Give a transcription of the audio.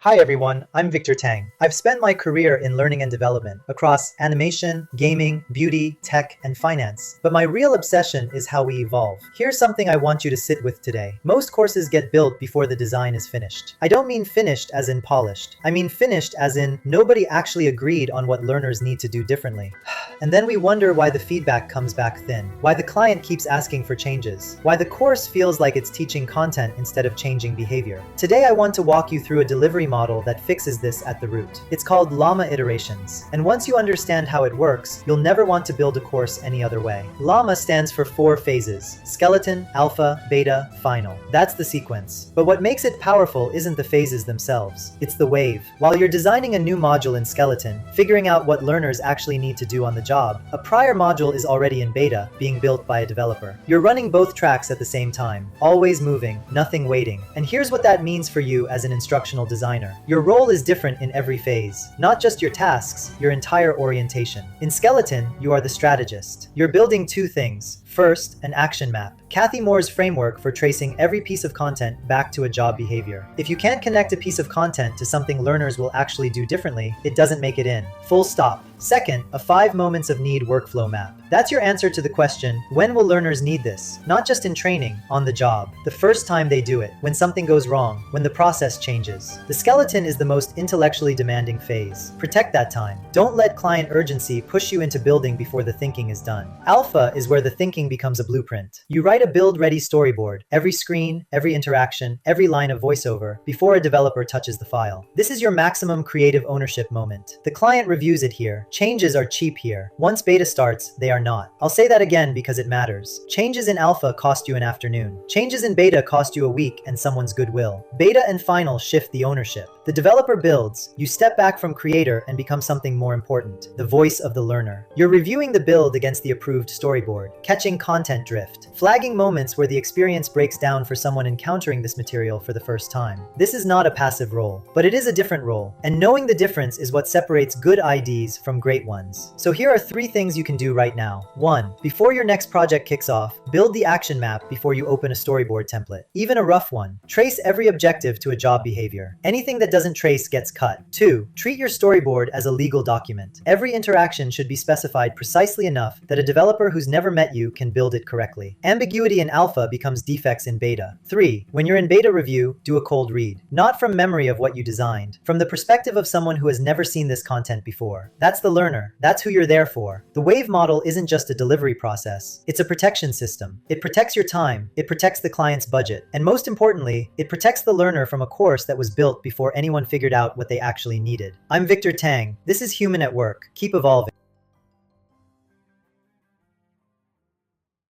Hi everyone, I'm Victor Tang. I've spent my career in learning and development across animation, gaming, beauty, tech, and finance. But my real obsession is how we evolve. Here's something I want you to sit with today. Most courses get built before the design is finished. I don't mean finished as in polished. I mean finished as in nobody actually agreed on what learners need to do differently. And then we wonder why the feedback comes back thin, why the client keeps asking for changes, why the course feels like it's teaching content instead of changing behavior. Today I want to walk you through a delivery model that fixes this at the root. It's called LLAMA Iterations, and once you understand how it works, you'll never want to build a course any other way. LLAMA stands for 4 phases: skeleton, alpha, beta, final. That's the sequence. But what makes it powerful isn't the phases themselves, it's the wave. While you're designing a new module in skeleton, figuring out what learners actually need to do on the job, a prior module is already in beta, being built by a developer. You're running both tracks at the same time, always moving, nothing waiting. And here's what that means for you as an instructional designer. Your role is different in every phase, not just your tasks, your entire orientation. In skeleton, you are the strategist. You're building 2 things. First, an action map. Kathy Moore's framework for tracing every piece of content back to a job behavior. If you can't connect a piece of content to something learners will actually do differently, it doesn't make it in. Full stop. Second, a 5 moments of need workflow map. That's your answer to the question, when will learners need this? Not just in training, on the job. The first time they do it, when something goes wrong, when the process changes. The skeleton is the most intellectually demanding phase. Protect that time. Don't let client urgency push you into building before the thinking is done. Alpha is where the thinking becomes a blueprint. You write a build-ready storyboard, every screen, every interaction, every line of voiceover, before a developer touches the file. This is your maximum creative ownership moment. The client reviews it here. Changes are cheap here. Once beta starts, they are not. I'll say that again because it matters. Changes in alpha cost you an afternoon. Changes in beta cost you a week and someone's goodwill. Beta and final shift the ownership. The developer builds, you step back from creator and become something more important, the voice of the learner. You're reviewing the build against the approved storyboard, catching content drift, flagging moments where the experience breaks down for someone encountering this material for the first time. This is not a passive role, but it is a different role, and knowing the difference is what separates good IDs from great ones. So here are 3 things you can do right now. 1. Before your next project kicks off, build the action map before you open a storyboard template, even a rough one. Trace every objective to a job behavior. Anything that doesn't trace gets cut. 2. Treat your storyboard as a legal document. Every interaction should be specified precisely enough that a developer who's never met you can build it correctly. Ambiguity in alpha becomes defects in beta. 3. When you're in beta review, do a cold read. Not from memory of what you designed, from the perspective of someone who has never seen this content before. That's the learner. That's who you're there for. The wave model isn't just a delivery process. It's a protection system. It protects your time. It protects the client's budget. And most importantly, it protects the learner from a course that was built before anyone figured out what they actually needed. I'm Victor Tang. This is Human at Work. Keep evolving.